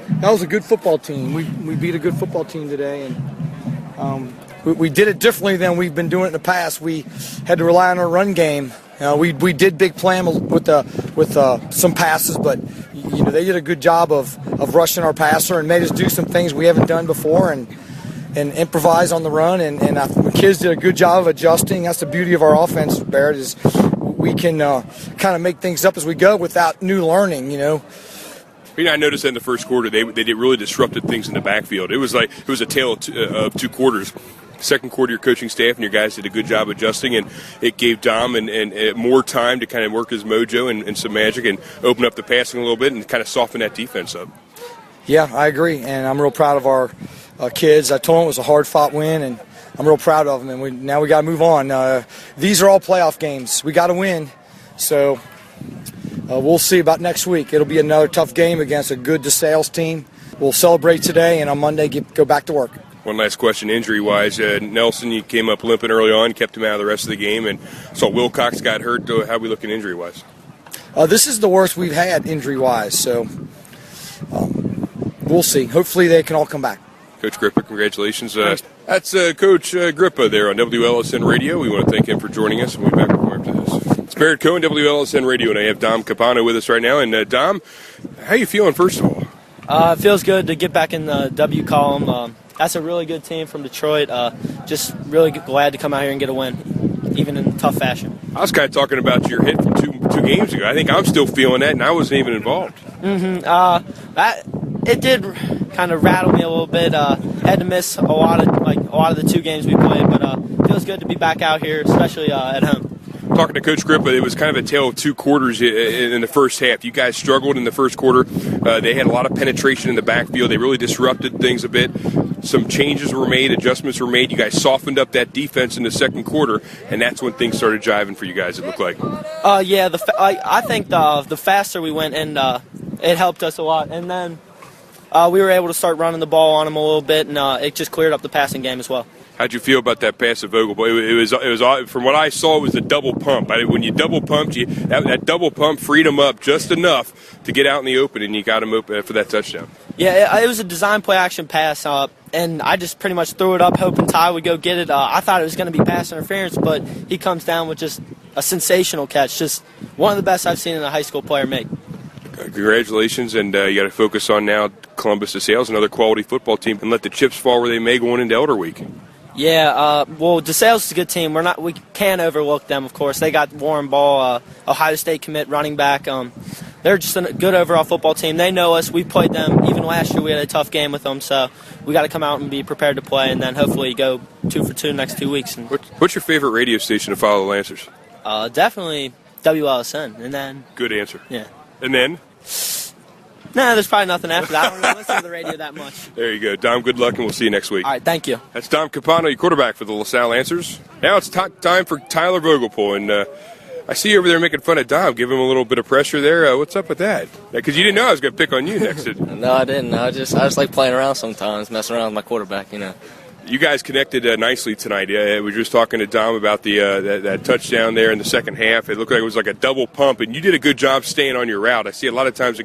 That was a good football team. We beat a good football team today, and we did it differently than we've been doing it in the past. We had to rely on our run game. We did big plan with some passes, but they did a good job of rushing our passer and made us do some things we haven't done before and improvise on the run. And the kids did a good job of adjusting. That's the beauty of our offense, Barrett, is we can kind of make things up as we go without new learning. I noticed that in the first quarter they really disrupted things in the backfield. It was a tale of two quarters. Second quarter, your coaching staff and your guys did a good job adjusting, and it gave Dom and more time to kind of work his mojo and some magic and open up the passing a little bit and kind of soften that defense up. Yeah, I agree, and I'm real proud of our kids. I told them it was a hard-fought win, and I'm real proud of them, and now we got to move on. These are all playoff games. We got to win, so we'll see about next week. It'll be another tough game against a good DeSales team. We'll celebrate today, and on Monday go back to work. One last question, injury-wise. Nelson, you came up limping early on, kept him out of the rest of the game, and saw Wilcox got hurt. How are we looking injury-wise? This is the worst we've had injury-wise, so we'll see. Hopefully they can all come back. Coach Grippa, congratulations. That's Coach Grippa there on WLSN Radio. We want to thank him for joining us, and we'll be back with more after this. It's Barrett Cohen, WLSN Radio, and I have Dom Capano with us right now. And Dom, how are you feeling, first of all? It feels good to get back in the W column. That's a really good team from Detroit. Just really glad to come out here and get a win, even in a tough fashion. I was kind of talking about your hit from two games ago. I think I'm still feeling that, and I wasn't even involved. It did kind of rattle me a little bit. Had to miss a lot of the 2 games we played, but it feels good to be back out here, especially at home. Talking to Coach Grippa, it was kind of a tale of 2 quarters in the first half. You guys struggled in the first quarter. They had a lot of penetration in the backfield. They really disrupted things a bit. Some changes were made, adjustments were made. You guys softened up that defense in the second quarter, and that's when things started jiving for you guys, it looked like. I think the faster we went, and it helped us a lot. And then we were able to start running the ball on them a little bit, and it just cleared up the passing game as well. How'd you feel about that pass of Vogelpohl? It was from what I saw, it was the double pump. When you double pumped, that double pump freed him up just enough to get out in the open, and you got him open for that touchdown. Yeah, it was a design play action pass, and I just pretty much threw it up, hoping Ty would go get it. I thought it was going to be pass interference, but he comes down with just a sensational catch, just one of the best I've seen a high school player make. Congratulations, and you got to focus on now Columbus DeSales, another quality football team, and let the chips fall where they may going into Elder Week. Yeah, DeSales is a good team. We can't overlook them, of course. They got Warren Ball, Ohio State commit running back. They're just a good overall football team. They know us. We played them. Even last year we had a tough game with them, so we got to come out and be prepared to play, and then hopefully go 2 for 2 next 2 weeks. What's your favorite radio station to follow the Lancers? Definitely WLSN, and then... Good answer. Yeah. And then? No, there's probably nothing after that. I don't really listen to the radio that much. There you go. Dom, good luck, and we'll see you next week. All right, thank you. That's Dom Capano, your quarterback for the LaSalle Lancers. Now it's time for Tyler Vogelpohl, and I see you over there making fun of Dom. Give him a little bit of pressure there. What's up with that? Because you didn't know I was going to pick on you next. No, I didn't. I just like playing around sometimes, messing around with my quarterback, You guys connected nicely tonight. We were just talking to Dom about that touchdown there in the second half. It looked like it was like a double pump, and you did a good job staying on your route. I see a lot of times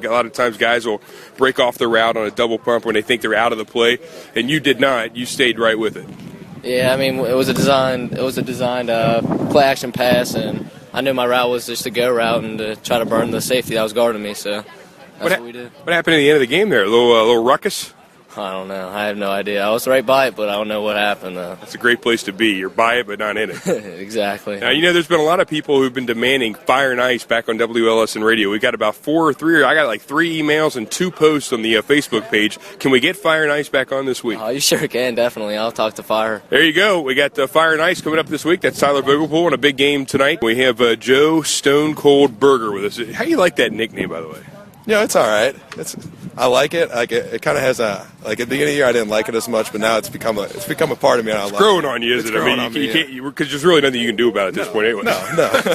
guys will break off the route on a double pump when they think they're out of the play, and you did not. You stayed right with it. Yeah, I mean, it was a designed play action pass, and I knew my route was just a go route and to try to burn the safety that was guarding me. So that's what we did. What happened at the end of the game there? A little ruckus? I don't know. I have no idea. I was right by it, but I don't know what happened. That's a great place to be. You're by it, but not in it. Exactly. Now, there's been a lot of people who've been demanding Fire and Ice back on WLSN Radio. We got about 4 or 3. I got like 3 emails and 2 posts on the Facebook page. Can we get Fire and Ice back on this week? Oh, you sure can, definitely. I'll talk to Fire. There you go. We got Fire and Ice coming up this week. That's Tyler Vogelpohl in a big game tonight. We have Joe StoneCold Burger with us. How do you like that nickname, by the way? Yeah, it's all right. I like it. It kind of has at the beginning of the year I didn't like it as much, but now it's become a part of me. And I love growing on you, isn't it? I mean, you can't, because there's really nothing you can do about it at this point anyway. No.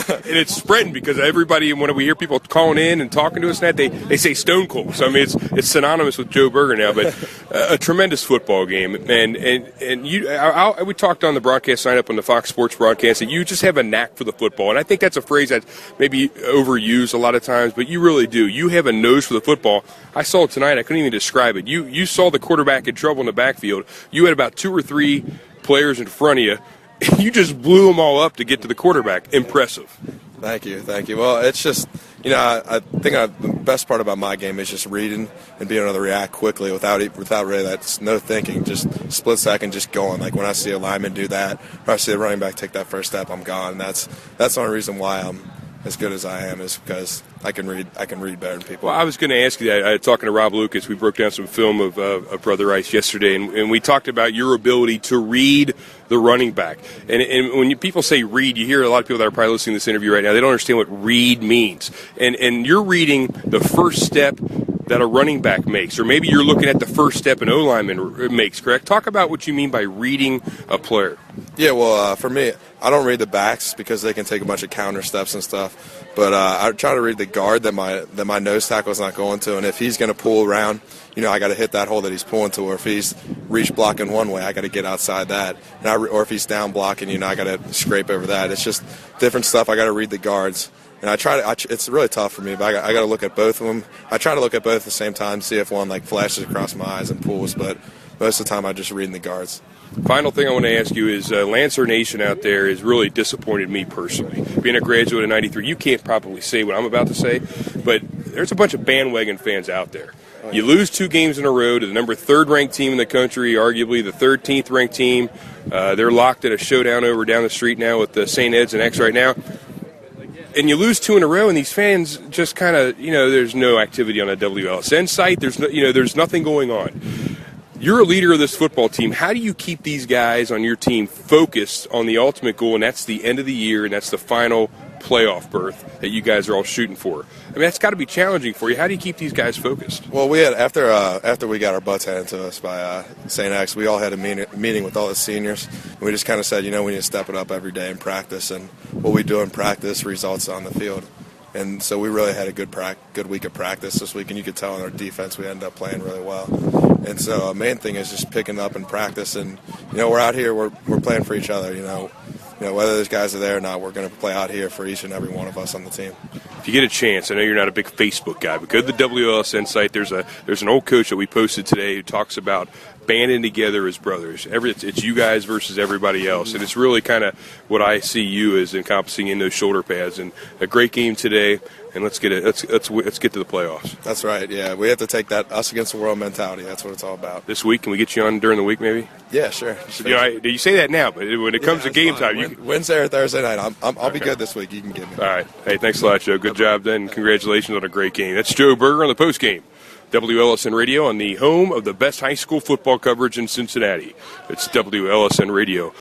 And it's spreading because everybody, when we hear people calling in and talking to us, they say StoneCold. So I mean, it's synonymous with Joe Burger now. But a tremendous football game, and we talked on the broadcast sign up on the Fox Sports broadcast that you just have a knack for the football, and I think that's a phrase that's maybe overused a lot of times, but you really do. You have a nose for the football. I saw it tonight. I couldn't even describe it. You saw the quarterback in trouble in the backfield. You had about 2 or 3 players in front of you. You just blew them all up to get to the quarterback. Impressive. Thank you. Well, it's just, I think the best part about my game is just reading and being able to react quickly without really that no thinking, just split second, just going. Like when I see a lineman do that, or I see a running back take that first step, I'm gone. That's the only reason why I'm as good as I am, is because I can read better than people. Well, I was going to ask you that. Talking to Rob Lucas, we broke down some film of Brother Rice yesterday, and we talked about your ability to read the running back. And when people say read, you hear a lot of people that are probably listening to this interview right now, they don't understand what read means. And you're reading the first step that a running back makes, or maybe you're looking at the first step an O-lineman makes, correct? Talk about what you mean by reading a player. Yeah, well, for me, I don't read the backs because they can take a bunch of counter steps and stuff. But I try to read the guard that my nose tackle is not going to, and if he's going to pull around, I got to hit that hole that he's pulling to. Or if he's reach blocking one way, I got to get outside that. Or if he's down blocking, I got to scrape over that. It's just different stuff. I got to read the guards. And it's really tough for me, but I got to look at both of them. I try to look at both at the same time, see if one flashes across my eyes and pulls, but most of the time I'm just reading the guards. Final thing I want to ask you is Lancer Nation out there has really disappointed me personally. Being a graduate of 93, you can't probably say what I'm about to say, but there's a bunch of bandwagon fans out there. You lose 2 games in a row to the number 3rd ranked team in the country, arguably the 13th ranked team. They're locked at a showdown over down the street now with the St. Ed's and X right now. And you lose 2 in a row, and these fans just kind of, there's no activity on the WLSN site. There's nothing going on. You're a leader of this football team. How do you keep these guys on your team focused on the ultimate goal, and that's the end of the year, and that's the final playoff berth that you guys are all shooting for? I mean, that's got to be challenging for you. How do you keep these guys focused? Well, we had after we got our butts handed to us by St. X, we all had a meeting with all the seniors. And we just kind of said, we need to step it up every day in practice, and what we do in practice results on the field. And so we really had a good week of practice this week, and you could tell in our defense we ended up playing really well. And so main thing is just picking up in practice, and we're out here, we're playing for each other. Whether those guys are there or not, we're going to play out here for each and every one of us on the team. If you get a chance, I know you're not a big Facebook guy, but go to the WLSN site. There's an old coach that we posted today who talks about banding together as brothers. It's you guys versus everybody else, and it's really kind of what I see you as encompassing in those shoulder pads. And a great game today, and let's get to the playoffs. That's right. Yeah, we have to take that us against the world mentality. That's what it's all about. This week, can we get you on during the week, maybe? Yeah, sure. You say that now, but when it comes to game time, Wednesday or Thursday night, I'll be good this week. You can get me. All right. Hey, thanks a lot, Joe. Good job, then. Congratulations on a great game. That's Joe Berger on the postgame. WLSN Radio on the home of the best high school football coverage in Cincinnati. It's WLSN Radio.